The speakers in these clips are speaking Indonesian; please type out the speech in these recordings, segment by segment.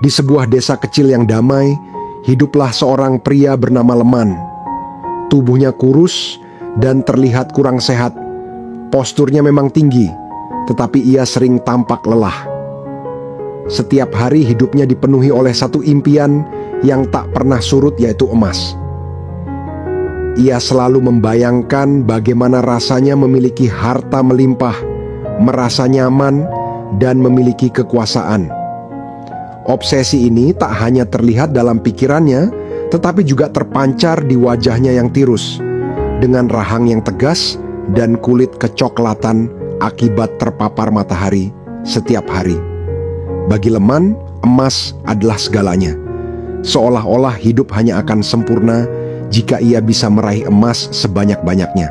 Di sebuah desa kecil yang damai, hiduplah seorang pria bernama Leman. Tubuhnya kurus dan terlihat kurang sehat. Posturnya memang tinggi, tetapi ia sering tampak lelah. Setiap hari hidupnya dipenuhi oleh satu impian yang tak pernah surut, yaitu emas. Ia selalu membayangkan bagaimana rasanya memiliki harta melimpah, merasa nyaman, dan memiliki kekuasaan. Obsesi ini tak hanya terlihat dalam pikirannya, tetapi juga terpancar di wajahnya yang tirus, dengan rahang yang tegas dan kulit kecoklatan akibat terpapar matahari setiap hari. Bagi Leman, emas adalah segalanya. Seolah-olah hidup hanya akan sempurna jika ia bisa meraih emas sebanyak-banyaknya.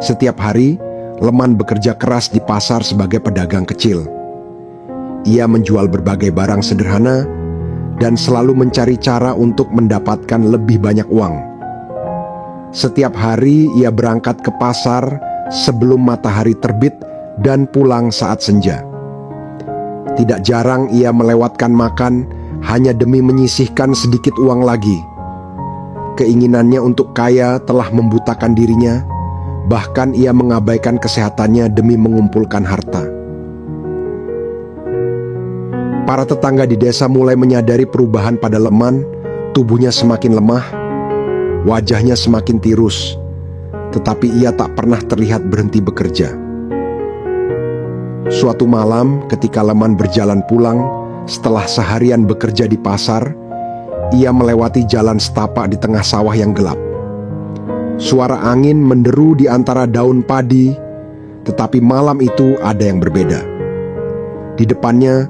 Setiap hari, Leman bekerja keras di pasar sebagai pedagang kecil. Ia menjual berbagai barang sederhana dan selalu mencari cara untuk mendapatkan lebih banyak uang. Setiap hari ia berangkat ke pasar sebelum matahari terbit dan pulang saat senja. Tidak jarang ia melewatkan makan hanya demi menyisihkan sedikit uang lagi. Keinginannya untuk kaya telah membutakan dirinya, bahkan ia mengabaikan kesehatannya demi mengumpulkan harta. Para tetangga di desa mulai menyadari perubahan pada Leman. Tubuhnya semakin lemah, wajahnya semakin tirus, tetapi ia tak pernah terlihat berhenti bekerja. Suatu malam ketika Leman berjalan pulang setelah seharian bekerja di pasar, ia melewati jalan setapak di tengah sawah yang gelap. Suara angin menderu di antara daun padi, tetapi malam itu ada yang berbeda. Di depannya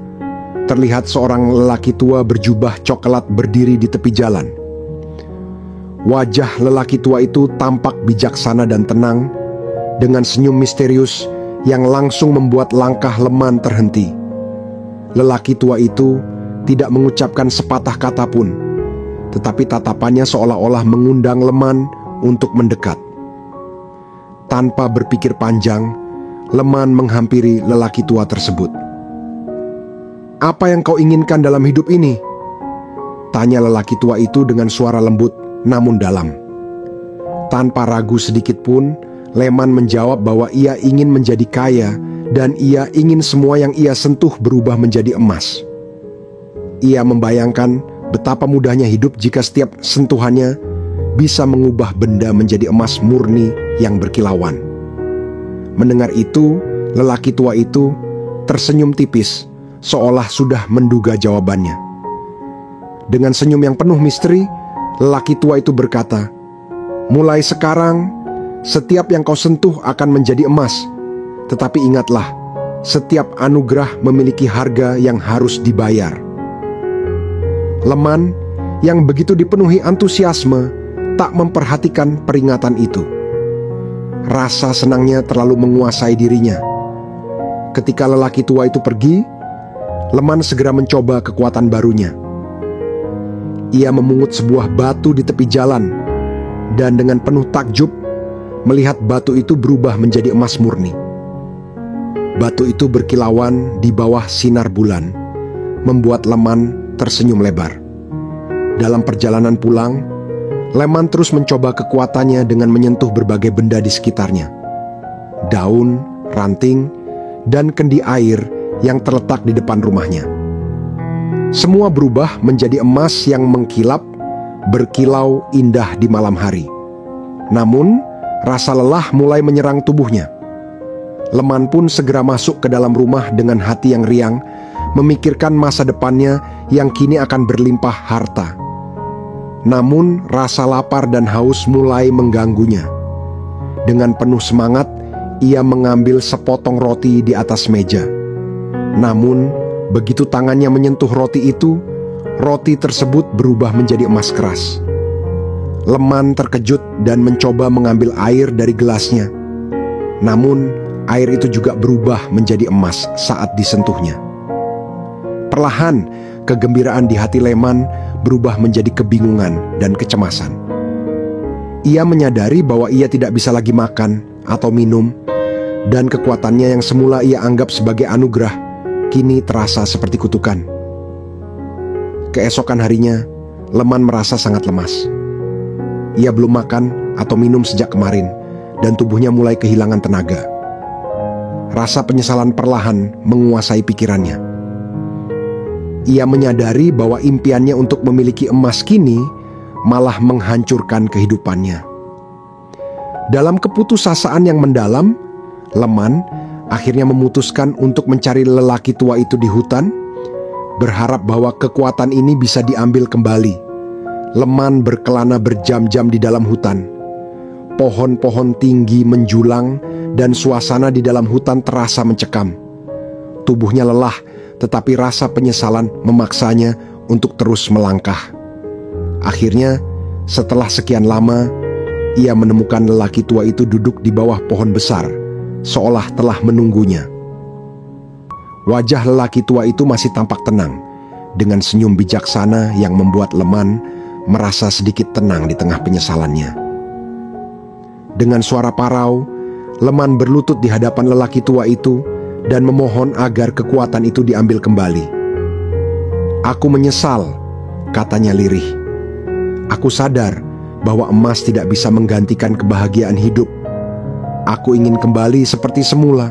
terlihat seorang lelaki tua berjubah coklat berdiri di tepi jalan. Wajah lelaki tua itu tampak bijaksana dan tenang, dengan senyum misterius yang langsung membuat langkah Leman terhenti. Lelaki tua itu tidak mengucapkan sepatah kata pun, tetapi tatapannya seolah-olah mengundang Leman untuk mendekat. Tanpa berpikir panjang, Leman menghampiri lelaki tua tersebut. "Apa yang kau inginkan dalam hidup ini?" tanya lelaki tua itu dengan suara lembut namun dalam. Tanpa ragu sedikit pun, Leman menjawab bahwa ia ingin menjadi kaya dan ia ingin semua yang ia sentuh berubah menjadi emas. Ia membayangkan betapa mudahnya hidup jika setiap sentuhannya bisa mengubah benda menjadi emas murni yang berkilauan. Mendengar itu, lelaki tua itu tersenyum tipis, seolah sudah menduga jawabannya. Dengan senyum yang penuh misteri, lelaki tua itu berkata, "Mulai sekarang, setiap yang kau sentuh akan menjadi emas. Tetapi ingatlah, setiap anugerah memiliki harga yang harus dibayar." Leman yang begitu dipenuhi antusiasme tak memperhatikan peringatan itu. Rasa senangnya terlalu menguasai dirinya. Ketika lelaki tua itu pergi, Leman segera mencoba kekuatan barunya. Ia memungut sebuah batu di tepi jalan, dan dengan penuh takjub melihat batu itu berubah menjadi emas murni. Batu itu berkilauan di bawah sinar bulan, membuat Leman tersenyum lebar. Dalam perjalanan pulang, Leman terus mencoba kekuatannya dengan menyentuh berbagai benda di sekitarnya. Daun, ranting, dan kendi air yang terletak di depan rumahnya. Semua berubah menjadi emas yang mengkilap, berkilau indah di malam hari. Namun, rasa lelah mulai menyerang tubuhnya. Leman pun segera masuk ke dalam rumah dengan hati yang riang, memikirkan masa depannya yang kini akan berlimpah harta. Namun, rasa lapar dan haus mulai mengganggunya. Dengan penuh semangat, ia mengambil sepotong roti di atas meja. Namun, begitu tangannya menyentuh roti itu, roti tersebut berubah menjadi emas keras. Leman terkejut dan mencoba mengambil air dari gelasnya. Namun, air itu juga berubah menjadi emas saat disentuhnya. Perlahan, kegembiraan di hati Leman berubah menjadi kebingungan dan kecemasan. Ia menyadari bahwa ia tidak bisa lagi makan atau minum, dan kekuatannya yang semula ia anggap sebagai anugerah kini terasa seperti kutukan. Keesokan harinya, Leman merasa sangat lemas. Ia belum makan atau minum sejak kemarin, dan tubuhnya mulai kehilangan tenaga. Rasa penyesalan perlahan menguasai pikirannya. Ia menyadari bahwa impiannya untuk memiliki emas kini malah menghancurkan kehidupannya. Dalam keputusasaan yang mendalam, Leman akhirnya memutuskan untuk mencari lelaki tua itu di hutan, berharap bahwa kekuatan ini bisa diambil kembali. Leman berkelana berjam-jam di dalam hutan. Pohon-pohon tinggi menjulang dan suasana di dalam hutan terasa mencekam. Tubuhnya lelah, tetapi rasa penyesalan memaksanya untuk terus melangkah. Akhirnya, setelah sekian lama, ia menemukan lelaki tua itu duduk di bawah pohon besar, seolah telah menunggunya. Wajah lelaki tua itu masih tampak tenang, dengan senyum bijaksana yang membuat Leman merasa sedikit tenang di tengah penyesalannya. Dengan suara parau, Leman berlutut di hadapan lelaki tua itu dan memohon agar kekuatan itu diambil kembali. "Aku menyesal," katanya lirih. "Aku sadar bahwa emas tidak bisa menggantikan kebahagiaan hidup. Aku ingin kembali seperti semula."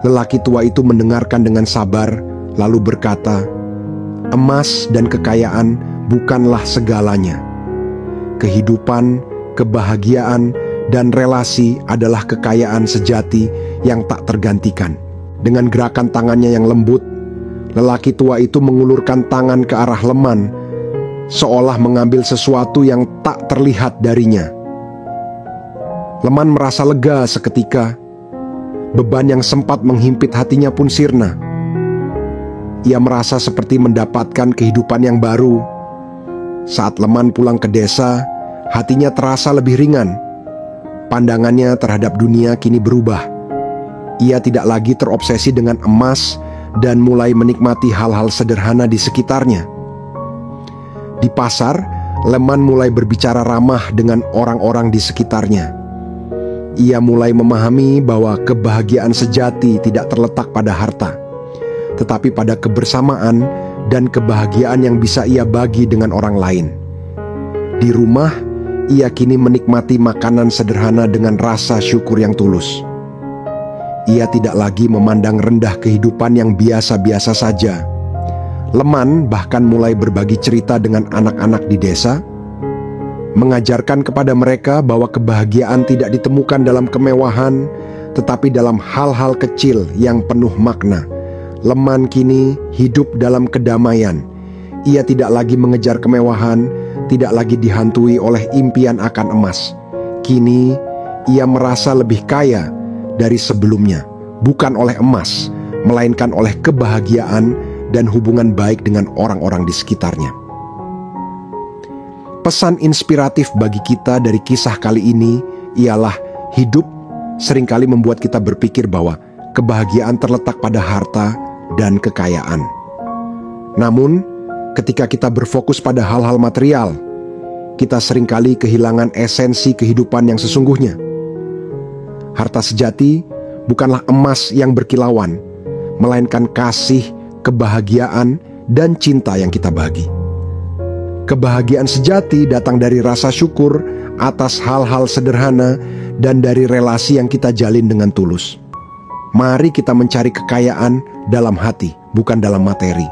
Lelaki tua itu mendengarkan dengan sabar, lalu berkata, "Emas dan kekayaan bukanlah segalanya. Kehidupan, kebahagiaan, dan relasi adalah kekayaan sejati yang tak tergantikan." Dengan gerakan tangannya yang lembut, lelaki tua itu mengulurkan tangan ke arah Leman, seolah mengambil sesuatu yang tak terlihat darinya. Leman merasa lega seketika. Beban yang sempat menghimpit hatinya pun sirna. Ia merasa seperti mendapatkan kehidupan yang baru. Saat Leman pulang ke desa, hatinya terasa lebih ringan. Pandangannya terhadap dunia kini berubah. Ia tidak lagi terobsesi dengan emas dan mulai menikmati hal-hal sederhana di sekitarnya. Di pasar, Leman mulai berbicara ramah dengan orang-orang di sekitarnya. Ia mulai memahami bahwa kebahagiaan sejati tidak terletak pada harta, tetapi pada kebersamaan dan kebahagiaan yang bisa ia bagi dengan orang lain. Di rumah, ia kini menikmati makanan sederhana dengan rasa syukur yang tulus. Ia tidak lagi memandang rendah kehidupan yang biasa-biasa saja. Leman bahkan mulai berbagi cerita dengan anak-anak di desa, mengajarkan kepada mereka bahwa kebahagiaan tidak ditemukan dalam kemewahan, tetapi dalam hal-hal kecil yang penuh makna. Leman kini hidup dalam kedamaian. Ia tidak lagi mengejar kemewahan, tidak lagi dihantui oleh impian akan emas. Kini ia merasa lebih kaya dari sebelumnya, bukan oleh emas, melainkan oleh kebahagiaan dan hubungan baik dengan orang-orang di sekitarnya. Pesan inspiratif bagi kita dari kisah kali ini ialah hidup seringkali membuat kita berpikir bahwa kebahagiaan terletak pada harta dan kekayaan. Namun, ketika kita berfokus pada hal-hal material, kita seringkali kehilangan esensi kehidupan yang sesungguhnya. Harta sejati bukanlah emas yang berkilauan, melainkan kasih, kebahagiaan, dan cinta yang kita bagi. Kebahagiaan sejati datang dari rasa syukur atas hal-hal sederhana dan dari relasi yang kita jalin dengan tulus. Mari kita mencari kekayaan dalam hati, bukan dalam materi.